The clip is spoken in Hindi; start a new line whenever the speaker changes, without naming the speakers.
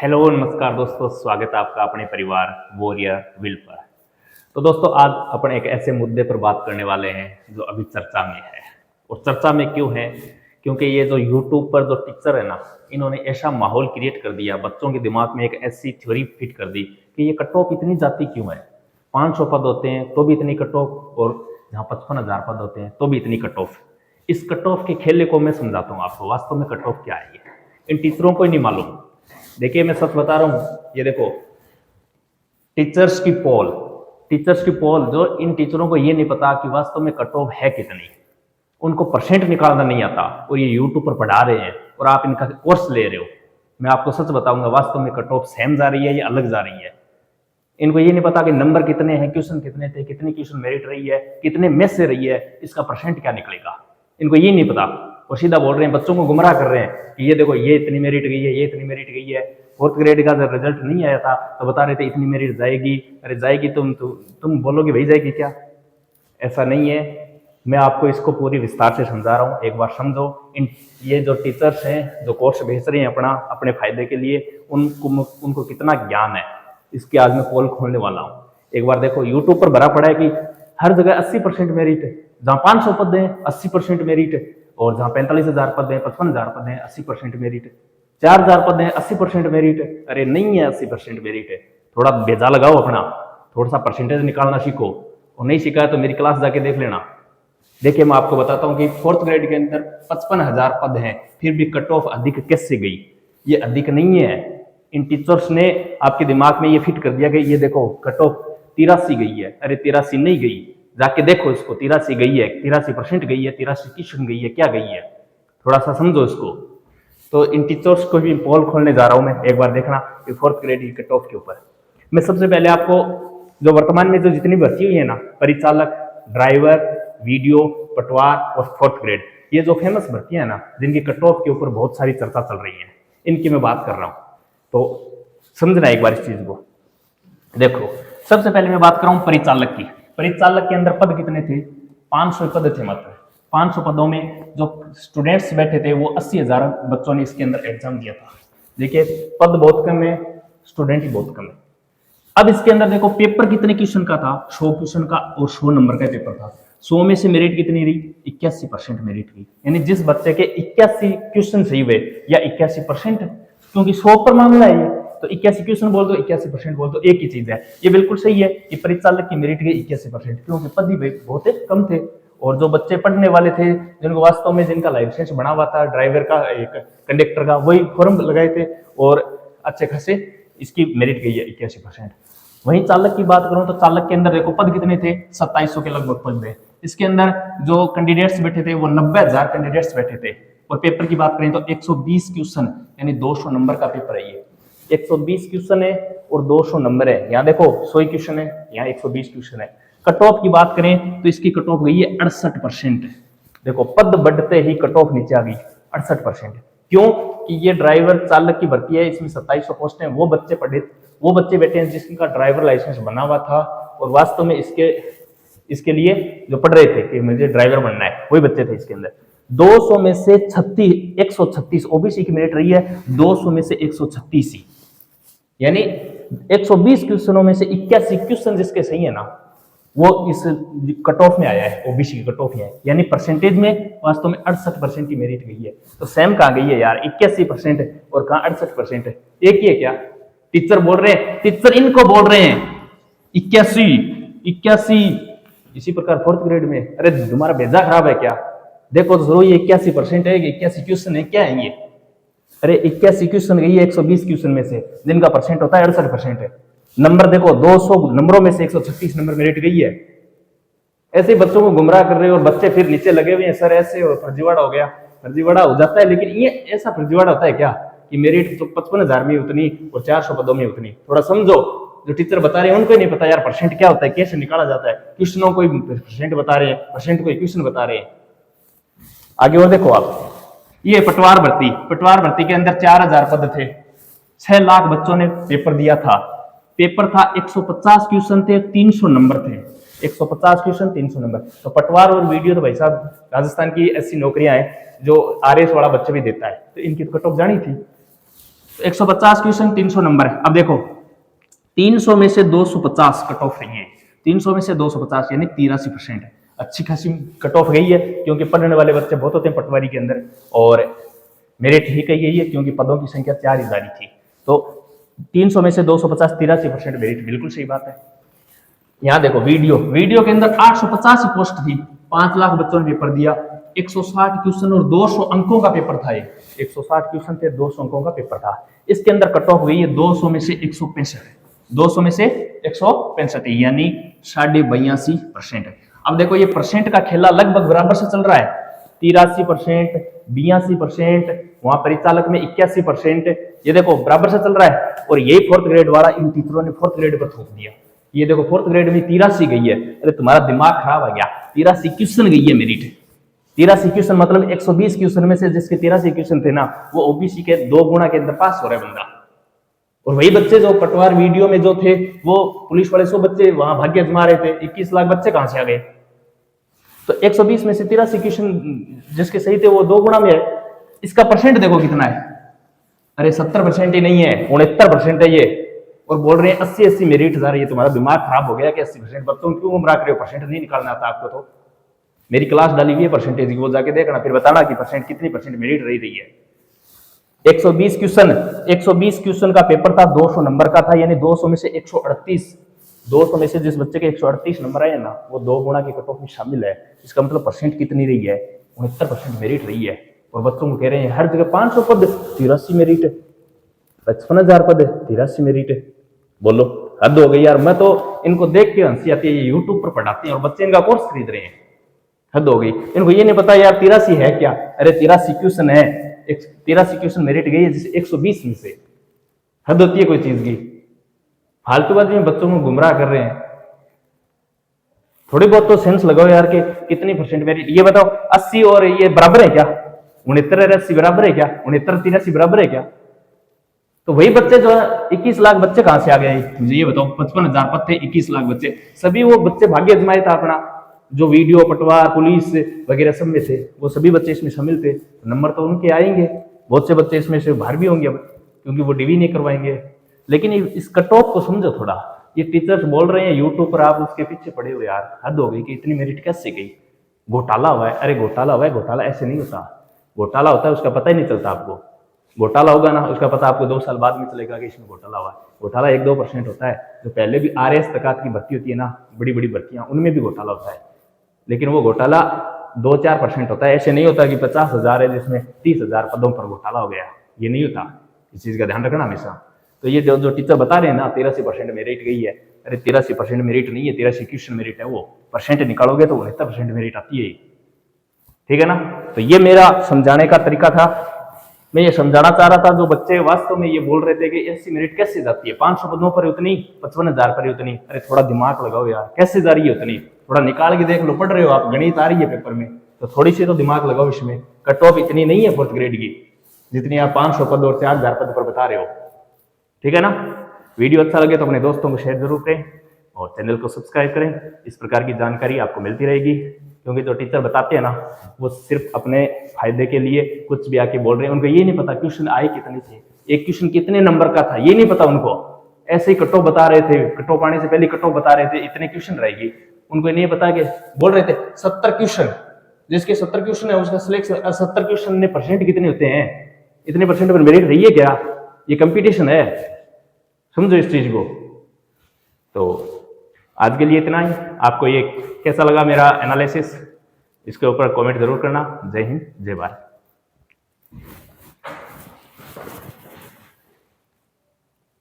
हेलो नमस्कार दोस्तों, स्वागत है आपका अपने परिवार वॉरियर विल पर। तो दोस्तों आज अपन एक ऐसे मुद्दे पर बात करने वाले हैं जो अभी चर्चा में है। और चर्चा में क्यों है? क्योंकि ये जो यूट्यूब पर जो टीचर है ना, इन्होंने ऐसा माहौल क्रिएट कर दिया, बच्चों के दिमाग में एक ऐसी थ्योरी फिट कर दी कि ये कट ऑफ इतनी जाती क्यों है। 500 पद होते हैं तो भी इतनी कट ऑफ, और जहाँ 55,000 पद होते हैं तो भी इतनी कट ऑफ। इस कट ऑफ के खेले को मैं समझाता हूँ आपको, वास्तव में कट ऑफ क्या है। इन टीचरों को ही नहीं मालूम। देखिए मैं सच बता रहा हूँ, ये देखो टीचर्स की पोल जो इन टीचरों को ये नहीं पता कि वास्तव में कट ऑफ है कितनी, उनको परसेंट निकालना नहीं आता, और ये यूट्यूब पर पढ़ा रहे हैं और आप इनका कोर्स ले रहे हो। मैं आपको सच बताऊंगा, वास्तव में कट ऑफ सेम जा रही है या अलग जा रही है। इनको ये नहीं पता कि नंबर कितने हैं, क्वेश्चन कितने थे, कितनी क्वेश्चन मेरिट रही है, कितने में से रही है, इसका परसेंट क्या निकलेगा, इनको ये नहीं पता। और सीधा बोल रहे हैं, बच्चों को गुमराह कर रहे हैं कि ये देखो ये इतनी मेरिट गई है, ये इतनी मेरिट गई है। फोर्थ ग्रेड का जब रिजल्ट नहीं आया था तो बता रहे थे इतनी मेरिट जाएगी। अरे जाएगी, तुम बोलोगे भाई जाएगी क्या? ऐसा नहीं है। मैं आपको इसको पूरी विस्तार से समझा रहा हूँ, एक बार समझो। ये जो टीचर्स हैं जो कोर्स भेज रहे हैं अपने फायदे के लिए, उनको कितना ज्ञान है, इसकी आज मैं पोल खोलने वाला हूँ। एक बार देखो, यूट्यूब पर भरा पड़ा है कि हर जगह 80% मेरिट है। जहाँ 500 पद है 80% मेरिट है, और जहाँ 45,000 पद है, 55,000 पद है, 80% मेरिट है। 4,000 पद है 80% मेरिट है। अरे नहीं है, 80% मेरिट है। थोड़ा बेजा लगाओ अपना, थोड़ा सा परसेंटेज निकालना सीखो। और नहीं सीखा तो मेरी क्लास जाके देख लेना। देखिए मैं आपको बताता हूँ कि फोर्थ ग्रेड के अंदर 55,000 पद हैं, फिर भी कट ऑफ अधिक कैसे गई? ये अधिक नहीं है, इन टीचर्स ने आपके दिमाग में ये फिट कर दिया कि ये देखो कट ऑफ 83 गई है। अरे 83 नहीं गई, जाके देखो इसको। 83 गई है, 83% गई है, 83 क्वेश्चन गई है, क्या गई है? थोड़ा सा समझो इसको। तो इन टीचर्स को भी पोल खोलने जा रहा हूं मैं, एक बार देखना कि फोर्थ ग्रेड की कट ऑफ के ऊपर। मैं सबसे पहले आपको जो वर्तमान में जो जितनी भर्ती हुई है ना, परिचालक, ड्राइवर, वीडियो, पटवार और फोर्थ ग्रेड, ये जो फेमस भर्तियां है ना, जिनकी कट ऑफ के ऊपर बहुत सारी चर्चा चल रही है, इनकी मैं बात कर रहा हूं। तो समझना एक बार इस चीज को। देखो सबसे पहले मैं बात कर रहा हूं परिचालक की। परिचालक के अंदर पद कितने थे? 500 पद थे मात्र। 500 पदों में जो स्टूडेंट्स बैठे थे वो 80,000 बच्चों ने इसके अंदर एग्जाम दिया था। देखिए पद बहुत कम है, स्टूडेंट ही बहुत कम है। अब इसके अंदर देखो पेपर कितने क्वेश्चन का था? 100 क्वेश्चन का, और 100 नंबर का पेपर था। 100 में से मेरिट कितनी रही? 81% मेरिट रही। यानी जिस बच्चे के 81 क्वेश्चन सही हुए या 81%, क्योंकि 100 पर मामला है ये, तो 81 क्वेश्चन बोल दो, 81% बोल दो, एक ही चीज है। ये बिल्कुल सही है कि परिचालक की मेरिट गई 81%, क्योंकि पद ही बहुत कम थे। और जो बच्चे पढ़ने वाले थे, जिनको वास्तव में जिनका लाइसेंस बना हुआ था, ड्राइवर का, एक कंडक्टर का, वही फॉर्म लगाए थे, और अच्छे खासे इसकी मेरिट गई है 81%। वहीं चालक की बात करूं तो चालक के अंदर देखो पद कितने थे? 2700 के लगभग पद थे। इसके अंदर जो कैंडिडेट्स बैठे थे वो 90,000 कैंडिडेट्स बैठे थे। और पेपर की बात करें तो 120 क्वेश्चन, यानी 200 नंबर का पेपर है ये। 120 क्वेश्चन है और 200 नंबर है। यहाँ देखो 100 क्वेश्चन है, यहाँ 120 क्वेश्चन है। कट ऑफ की बात करें तो इसकी कट ऑफ गई है 68%। देखो पद बढ़ते ही कट ऑफ नीचे आ गई 68%। क्यों? कि ये ड्राइवर चालक की भर्ती है, इसमें 2700 पोस्ट हैं। वो बच्चे बैठे हैं जिसका ड्राइवर लाइसेंस बना हुआ था, और वास्तव में इसके लिए जो पढ़ रहे थे कि मुझे ड्राइवर बनना है, वही बच्चे थे इसके अंदर। 200 में से 136 ओबीसी की मेरिट रही है। 200 में से 136, यानी 120 क्वेश्चनों में से 81 क्वेश्चन जिसके सही है ना, वो इस कट ऑफ में आया है, ओबीसी की कट ऑफ में है। यानी परसेंटेज में वास्तव में 68% की मेरिट गई है। तो सेम कहाँ गई है यार? 81% और कहाँ 68% है? एक ही है क्या? टीचर बोल रहे हैं, टीचर इनको बोल रहे हैं 81। इसी प्रकार फोर्थ ग्रेड में, अरे तुम्हारा भेजा खराब है क्या? देखो तो जरूर ये 81% है, 81 क्वेश्चन है, क्या है ये? अरे 81 क्वेश्चन गई है 120 क्वेश्चन में से, जिनका परसेंट होता है 68% है। नंबर देखो 200 नंबरों में से 136 नंबर मेरिट गई है। ऐसे बच्चों को गुमराह कर रहे हो, और बच्चे फिर नीचे लगे हुए हैं, सर ऐसे हो, फर्जीवाड़ा हो गया। फर्जीवाड़ा हो जाता है, लेकिन ये ऐसा फर्जीवाड़ा होता है क्या कि मेरिट तो 55,000 में उतनी और 400 पदों में उतनी? थोड़ा समझो। जो टीचर बता रहे हैं उनको ही नहीं पता यार परसेंट क्या होता है, कैसे निकाला जाता है। क्वेश्चनों को परसेंट बता रहे हैं, परसेंट को क्वेश्चन बता रहे हैं। आगे और देखो आप, ये पटवार भर्ती के अंदर 4,000 पद थे। 6 लाख बच्चों ने पेपर दिया था। पेपर था 150 क्वेश्चन थे, 300 नंबर थे। 150 क्वेश्चन 300 नंबर। तो पटवार और वीडियो तो भाई साहब राजस्थान की ऐसी नौकरियां हैं जो आरएस वाला बच्चा भी देता है, तो इनकी तो कट ऑफ जानी थी। तो 150 क्वेश्चन 300 नंबर है। अब देखो 300 में से 250 कट ऑफ रही है, 300 में से 250 यानी 83% है। अच्छी खासी कट ऑफ गई है, क्योंकि पढ़ने वाले बच्चे बहुत होते हैं पटवारी के अंदर, और मेरिट ही कही गई है क्योंकि पदों की संख्या 4000 ही थी। तो 300 में से 250 83% मेरिट, बिल्कुल सही बात है। यहाँ देखो वीडियो के अंदर 850 पोस्ट थी, 5 लाख बच्चों ने पेपर दिया, 160 क्वेश्चन और 200 अंकों का पेपर था। 160 क्वेश्चन थे, 200 अंकों का पेपर था। इसके अंदर कट ऑफ गई है 200 में से 165, 200 में से 165 यानी 82.82%। अब देखो ये परसेंट का खेला लगभग बराबर से चल रहा है, 83%, 82%, वहां परिचालक में 81%, ये देखो बराबर से चल रहा है। और यही फोर्थ ग्रेड वाला इन टीचरों ने फोर्थ ग्रेड पर थोप दिया। ये देखो फोर्थ ग्रेड में 83 गई है। अरे तुम्हारा दिमाग खराब आ गया, 83 क्वेश्चन गई है मेरिट। 83 क्वेश्चन मतलब 120 क्वेश्चन में से जिसके 83 क्वेश्चन थे ना, वो ओबीसी के 2 गुना के अंदर पास हो रहा है बंदा। और वही बच्चे जो पटवार वीडियो में जो थे, वो पुलिस वाले 100 बच्चे वहां भाग्य आजमा रहे थे, 21 लाख बच्चे कहां से आ गए? तो 120 में से 83 क्वेश्चन जिसके सही थे वो 2 गुना में है। इसका परसेंट देखो कितना है, अरे 70% ही नहीं है, 69% है ये। और बोल रहे हैं 80 मेरिट जा रही है। तुम्हारा दिमाग खराब हो गया कि 80% बच्चों क्यों गुमराह कर रहे हो? परसेंट नहीं निकालना आता आपको? तो मेरी क्लास डाली हुई है परसेंटेज की, वो जाके देखना, फिर बताना कि परसेंट कितनी परसेंट मेरिट रही है। 120 क्वेश्चन का पेपर था, 200 नंबर का था, यानी 200 में से 138, 200 में से जिस बच्चे के 138 नंबर आए ना, वो 2 गुना की कट ऑफ में शामिल है। इसका मतलब परसेंट कितनी रही है? 69% मेरिट रही है। और बच्चों को कह रहे हैं हर जगह 500 पद 83 मेरिट, 55,000 पद 83 मेरिट। बोलो हद हो गई यार। मैं तो इनको देख के हंसी आती है, ये यूट्यूब पर पढ़ाते हैं और बच्चे इनका कोर्स खरीद रहे हैं। हद हो गई, इनको ये नहीं पता यार 83 है क्या। अरे 83 क्वेश्चन है, 83 क्वेश्चन मेरिट गई है जिसे 120 में से। हद होती है कोई चीज की? फालतूबाजी में बच्चों को गुमराह कर रहे हैं। थोड़ी बहुत तो सेंस लगाओ यार कि कितनी परसेंट मेरिट। ये बताओ 80 और ये बराबर है क्या? 69 और 80 बराबर है क्या? 69 83 बराबर है क्या? तो वही बच्चे जो 21 लाख बच्चे कहां से आ गए? मुझे ये बताओ, 55,000 पद थे, 21 लाख बच्चे, सभी वो बच्चे भाग्य आजमाए था अपना। जो वीडियो पटवार पुलिस वगैरह सब में थे, वो सभी बच्चे इसमें शामिल थे। नंबर तो उनके आएंगे, बहुत से बच्चे इसमें से बाहर भी होंगे अब, क्योंकि वो डिवी नहीं करवाएंगे। लेकिन इस कट ऑफ को समझो थोड़ा। ये टीचर्स बोल रहे हैं यूट्यूब पर, आप उसके पीछे पड़े हो यार। हद हो गई कि इतनी मेरिट कैसे गई? घोटाला हुआ है। अरे घोटाला हुआ है, घोटाला ऐसे नहीं होता। घोटाला होता है उसका पता ही नहीं चलता आपको। घोटाला होगा ना, उसका पता आपको 2 साल बाद में चलेगा कि इसमें घोटाला हुआ है। घोटाला 1-2% होता है। जो पहले भी RAS तक की भर्ती होती है ना, बड़ी बड़ी भर्तियां, उनमें भी घोटाला होता है। लेकिन वो घोटाला 2-4% होता है। ऐसे नहीं होता कि 50,000 है जिसमें 30,000 पदों पर घोटाला हो गया। ये नहीं होता, इस चीज का ध्यान रखना हमेशा। तो ये जो टीचर बता रहे हैं ना 83% मेरिट गई है, अरे 83% मेरिट नहीं है, 83 क्वेश्चन मेरिट है। वो परसेंट निकालोगे तो 69% मेरिट आती है। ठीक है ना? तो ये मेरा समझाने का तरीका था। मैं ये समझाना चाह रहा था, जो बच्चे वास्तव में ये बोल रहे थे कि 80 मेरिट कैसे जाती है, 500 पदों पर उतनी, 55,000 पर उतनी। अरे थोड़ा दिमाग लगाओ यार, कैसे जा रही है उतनी? थोड़ा निकाल के देख लो। पढ़ रहे हो आप, गणित आ रही है पेपर में, तो थोड़ी सी तो दिमाग लगाओ इसमें। कट ऑफ इतनी नहीं है फोर्थ ग्रेड की जितनी आप 500 पद और 4,000 पद पर बता रहे हो। ठीक है ना? वीडियो अच्छा लगे तो अपने दोस्तों को शेयर जरूर करें और चैनल को सब्सक्राइब करें। इस प्रकार की जानकारी आपको मिलती रहेगी, क्योंकि जो टीचर बताते हैं ना, वो सिर्फ अपने फायदे के लिए कुछ भी आके बोल रहे हैं। उनको ये नहीं पता क्वेश्चन आए कितने थे, एक क्वेश्चन कितने नंबर का था, ये नहीं पता उनको। ऐसे ही कट ऑफ बता रहे थे, कट ऑफ आने से पहले कट ऑफ बता रहे थे, इतने क्वेश्चन रहेगी। उनको नहीं पता कि बोल रहे थे 70 क्वेश्चन, जिसके 70 क्वेश्चन है उसका सिलेक्शन 70 क्वेश्चन में परसेंट कितने होते हैं, इतने परसेंट पर मेरिट रही है क्या? ये कंपटीशन है, समझो इस चीज को। तो आज के लिए इतना ही। आपको ये कैसा लगा मेरा एनालिसिस, इसके ऊपर कमेंट जरूर करना। जय हिंद, जय भारत।